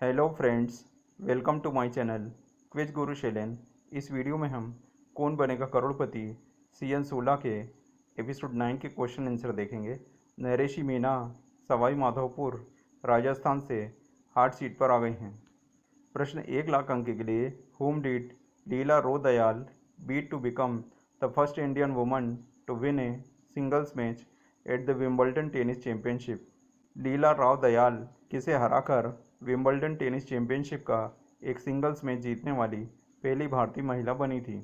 Hello friends, welcome to my channel quiz guru Shailen. इस video में हम कौन बनेगा करोड़पति सीजन 16 के एपिसोड 9 के क्वेश्चन आंसर देखेंगे। नरेशी मीना सवाई माधोपुर राजस्थान से हार्ट सीट पर आ गई हैं। प्रश्न 1 लाख अंक के लिए whom did Leela Row Dayal beat to become the first Indian woman to win a singles match at the Wimbledon tennis championship. Leela Rao Dayal किसे हराकर विंबलडन टेनिस चैंपियनशिप का एक सिंगल्स मैच जीतने वाली पहली भारतीय महिला बनी थी।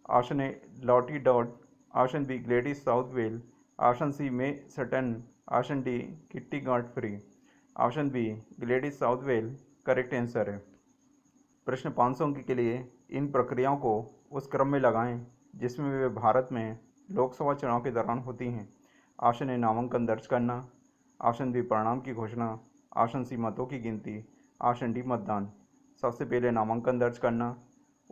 Option A Lottie Dod, option B Gladys Southwell, option C May Sutton, option D Kitty Godfree, option B Gladys Southwell correct answer है। प्रश्न 500 अंक के लिए इन प्रक्रियाओं को उस क्रम में लगाएं जिसमें वे भारत में लोकसभा चुनाव के दौरान होती हैं। ऑप्शन ए नामांकन दर्ज करना, ऑप्शन बी परिणाम की घोषणा, ऑप्शन सी मतों की गिनती, ऑप्शन डी मतदान। सबसे पहले नामांकन दर्ज करना,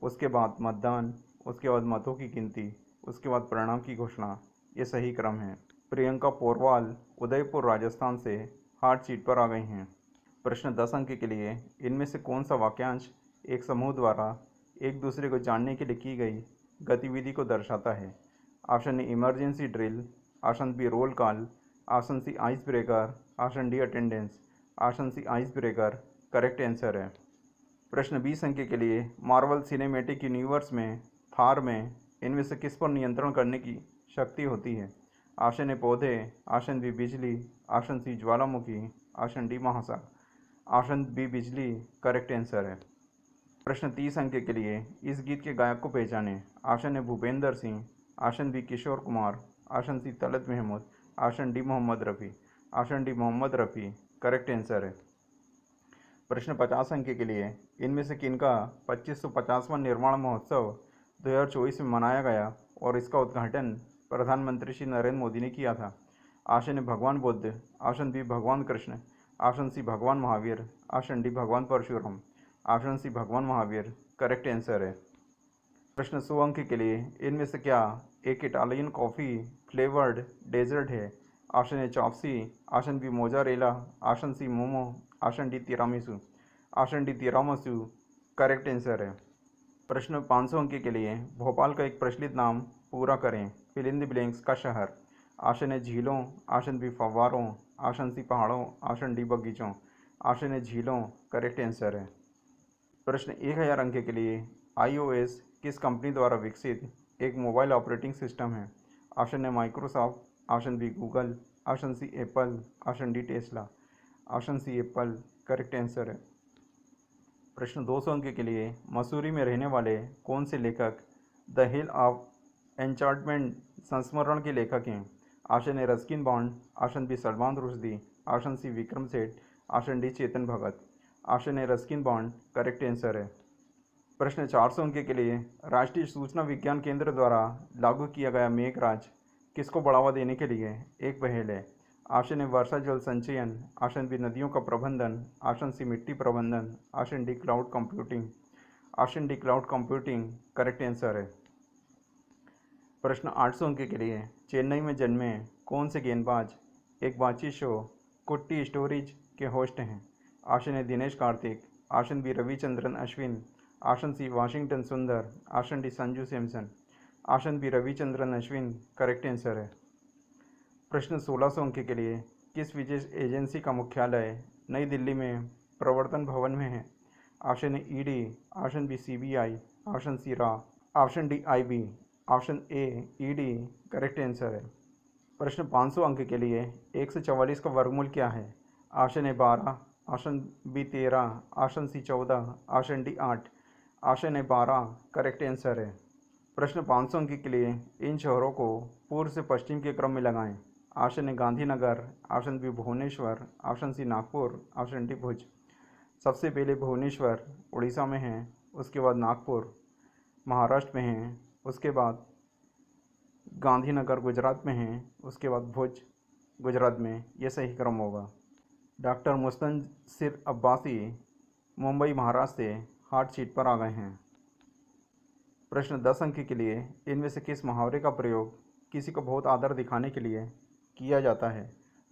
उसके बाद मतदान, उसके बाद मतों की गिनती, उसके बाद परिणाम की घोषणा। ये सही क्रम है। प्रियंका पोरवाल उदयपुर राजस्थान से हार्ट सीट पर आ गई हैं। प्रश्न 10 अंक के लिए इनमें से कौन सा वाक्यांश एक समूह द्वारा एक दूसरे को जानने के लिए की गई गतिविधि को दर्शाता है। Option A emergency drill, option B roll call, option C ice breaker, option D attendance, option C ice breaker correct answer है। प्रश्न 20 अंक के लिए मार्वल सिनेमैटिक यूनिवर्स में थार में इनमें से किस पर नियंत्रण करने की शक्ति होती है। ऑप्शन ए पौधे, ऑप्शन बी बिजली, ऑप्शन सी ज्वालामुखी, ऑप्शन डी महासागर, ऑप्शन बी बिजली करेक्ट आंसर है। प्रश्न 30 अंक के लिए इस गीत के गायक को पहचानें। Option A Bhupendra Singh, option B Kishore Kumar, option C Talat Mahmood, option D Mohammad Rafi, option D Mohammad Rafi correct answer है। प्रश्न 50 अंक के लिए इनमें से किनका 2550वां निर्माण महोत्सव 2024 में मनाया गया और इसका उद्घाटन प्रधानमंत्री श्री नरेंद्र मोदी ने किया था। ऑप्शन ए भगवान बुद्ध, ऑप्शन बी भगवान कृष्ण, ऑप्शन सी भगवान महावीर, ऑप्शन डी भगवान परशुराम, ऑप्शन सी भगवान महावीर करेक्ट आंसर है। प्रश्न 100 अंक के लिए इनमें से क्या एक इटालियन कॉफ़ी फ्लेवर्ड डेजर्ट है। Option A chop suey, option B mozzarella, option C momo, option D tiramisu, option D tiramisu correct answer है। प्रश्न 500 अंक के लिए भोपाल का एक प्रचलित नाम पूरा करें। फिल इन द ब्लैंक्स का शहर। ऑप्शन ए झीलों, ऑप्शन बी फव्वारों, ऑप्शन सी पहाड़ों, ऑप्शन डी बगीचों, ऑप्शन ए झीलों करेक्ट आंसर है। प्रश्न 1000 अंक के लिए iOS किस कंपनी द्वारा विकसित एक मोबाइल ऑपरेटिंग सिस्टम है। Option A Microsoft, option B Google, option C Apple, option D Tesla, option C Apple correct answer है। प्रश्न 200 अंक के लिए मसूरी में रहने वाले कौन से लेखक द हिल ऑफ एन्चांटमेंट संस्मरण के लेखक हैं। Option A Ruskin Bond, option B Salman Rushdie, option C Vikram Seth, option D Chetan Bhagat, option A Ruskin Bond correct answer है। प्रश्न 400 अंक के लिए राष्ट्रीय सूचना विज्ञान केंद्र द्वारा लागू किया गया मेघराज किसको बढ़ावा देने के लिए एक पहल है। ऑप्शन ए वर्षा जल संचयन, ऑप्शन बी नदियों का प्रबंधन, ऑप्शन सी मिट्टी प्रबंधन, option D cloud computing, option D cloud computing correct answer है। प्रश्न 800 अंक के लिए चेन्नई में जन्मे कौन से गेंदबाज एक बातचीत शो कुट्टी स्टोरीज के होस्ट हैं। Option A Dinesh Karthik, option B Ravichandran Ashwin, option C Washington Sundar, option D Sanju Samson, option B Ravichandran Ashwin correct answer है। प्रश्न 1600 अंक के लिए किस विशेष एजेंसी का मुख्यालय नई दिल्ली में प्रवर्तन भवन में है। Option A ED, option B CBI, option C रा, option D IB, option A ED correct answer है। प्रश्न 500 अंक के लिए 144 का वर्गमूल क्या है। Option A 12, option B 13, option C 14, option D 8, option A 12 correct answer है। प्रश्न 500 अंक के लिए इन शहरों को पूर्व से पश्चिम के क्रम में लगाएं। Option A Gandhinagar, option B Bhubaneswar, option C Nagpur, option D Bhuj. सबसे पहले भुवनेश्वर उड़ीसा में है, उसके बाद नागपुर महाराष्ट्र में है, उसके बाद गांधीनगर गुजरात में है, उसके बाद भुज गुजरात में। यह सही क्रम होगा। डॉक्टर मुस्तनसिर अब्बासी मुंबई महाराष्ट्र से हार्ट सीट पर आ गए हैं। प्रश्न 10 अंक के लिए इनमें से किस मुहावरे का प्रयोग किसी को बहुत आदर दिखाने के लिए किया जाता है।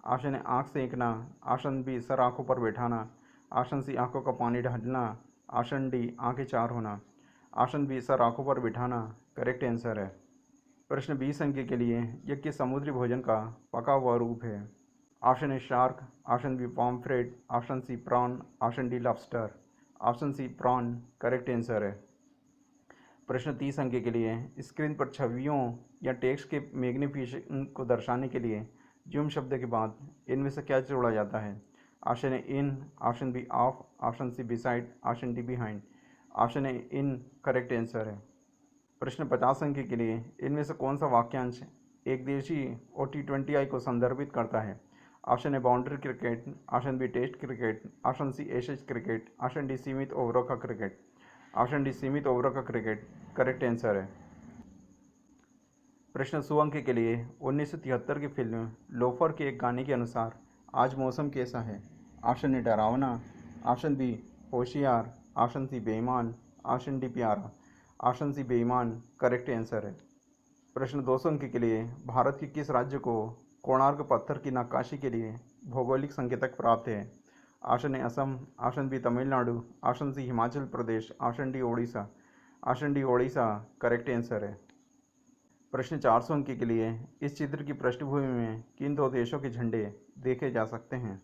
ऑप्शन ए आँख सेंकना, ऑप्शन बी सर आँखों पर बैठाना, ऑप्शन सी आंखों का पानी ढालना, ऑप्शन डी आंखें चार होना, ऑप्शन बी सर आंखों पर बिठाना करेक्ट आंसर है। प्रश्न 20 अंक के लिए, यह किस समुद्री भोजन का पका हुआ रूप है? Option A shark, option B pomfret, option C prawn, option D lobster, option C prawn correct answer है। प्रश्न 30 अंक के लिए, स्क्रीन पर छवियों या टेक्स्ट के मैग्नीफिकेशन को दर्शाने के लिए जूम शब्द के बाद इनमें से क्या जोड़ा जाता है? Option A in, option B of, option C beside, option D behind, option A in correct answer है। प्रश्न 50 अंक के लिए, इनमें से कौन सा वाक्यांश एक देशी और T20I को संदर्भित करता है? Option A boundary cricket, option B test cricket, option C Ashes cricket, option D सीमित ओवरों का क्रिकेट, ऑप्शन डी सीमित ओवरों का क्रिकेट करेक्ट आंसर है। प्रश्न 100 अंक के लिए, 1973 की फिल्म लोफर के एक गाने के अनुसार आज मौसम कैसा है? ऑप्शन ए डरावना, ऑप्शन बी होशियार, ऑप्शन सी बेईमान, ऑप्शन डी प्यारा, ऑप्शन सी बेईमान करेक्ट आंसर है। प्रश्न 200 अंक के लिए, भारत के किस राज्य को कोणार्क पत्थर की नक्काशी के लिए भौगोलिक संकेतक प्राप्त है? Option A Assam, option B Tamil Nadu, option C Himachal Pradesh, option D Odisha, option D Odisha correct answer है। प्रश्न 400 अंक के लिए, इस चित्र की पृष्ठभूमि में किन दो देशों के झंडे देखे जा सकते हैं?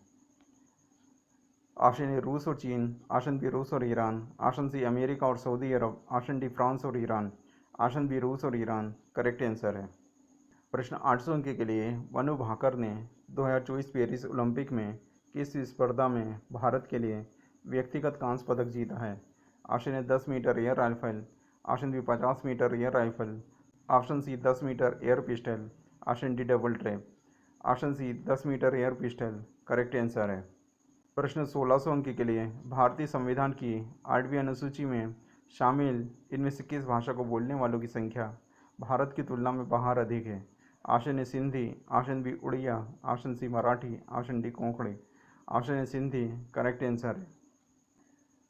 ऑप्शन ए रूस और चीन, ऑप्शन बी रूस और ईरान, ऑप्शन सी अमेरिका और सऊदी अरब, ऑप्शन डी फ्रांस और ईरान, ऑप्शन बी रूस और ईरान करेक्ट आंसर है। प्रश्न 800 अंक के लिए, मनु भाकर ने 2024 पेरिस ओलंपिक में किस स्पर्धा में भारत के लिए व्यक्तिगत कांस्य पदक जीता है? Option A 10 metre air rifle, option B 50 metre air rifle, option C 10 metre air pistol, option D double trap, option C 10 metre air pistol correct answer है। प्रश्न 1600 अंक के लिए, भारतीय संविधान की 8वीं अनुसूची में शामिल इनमें से किस भाषा को बोलने वालों की संख्या भारत की तुलना में बाहर अधिक है? Option A Sindhi, option B Oriya, option C Marathi, option D Konkani, option A Sindhi correct answer है।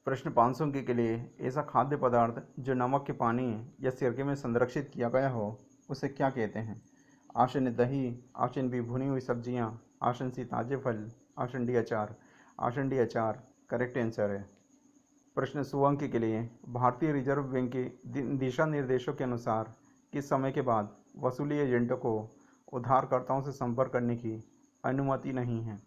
प्रश्न 500 अंक के लिए, ऐसा खाद्य पदार्थ जो नमक के पानी या सिरके में संरक्षित किया गया हो उसे क्या कहते हैं? ऑप्शन ए दही, ऑप्शन बी भुनी हुई सब्जियां, ऑप्शन सी ताजे फल, ऑप्शन डी अचार, ऑप्शन डी अचार करेक्ट आंसर है। प्रश्न 100 अंक के लिए, भारतीय रिजर्व बैंक के दिशा निर्देशों के अनुसार किस समय के बाद वसूली एजेंटों को उधारकर्ताओं से संपर्क करने की अनुमति नहीं है?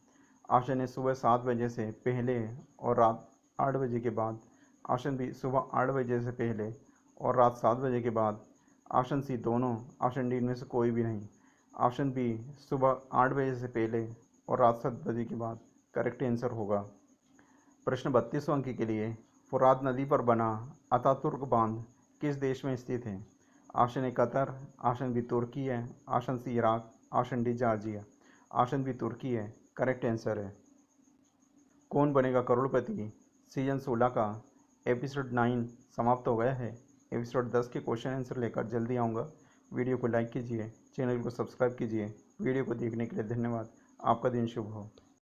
ऑप्शन ए सुबह 7 बजे से पहले और रात 8 बजे के बाद, ऑप्शन बी सुबह 8 बजे से पहले और रात 7 बजे के बाद, ऑप्शन सी दोनों, ऑप्शन डी इनमें से कोई भी नहीं, ऑप्शन बी सुबह 8 बजे से पहले और रात 7 बजे के बाद करेक्ट आंसर होगा। प्रश्न 32 अंक के लिए, फुरात नदी पर बना अतातुर्क बांध किस देश में स्थित है? Option A Qatar, option B Turkey है, option C Iraq, option D Georgia, option B Turkey है करेक्ट आंसर है। कौन बनेगा करोड़पति सीजन 16 का एपिसोड 9 समाप्त हो गया है। एपिसोड 10 के क्वेश्चन आंसर लेकर जल्दी आऊँगा। वीडियो को लाइक कीजिए, चैनल को सब्सक्राइब कीजिए। वीडियो को देखने के लिए धन्यवाद। आपका दिन शुभ हो।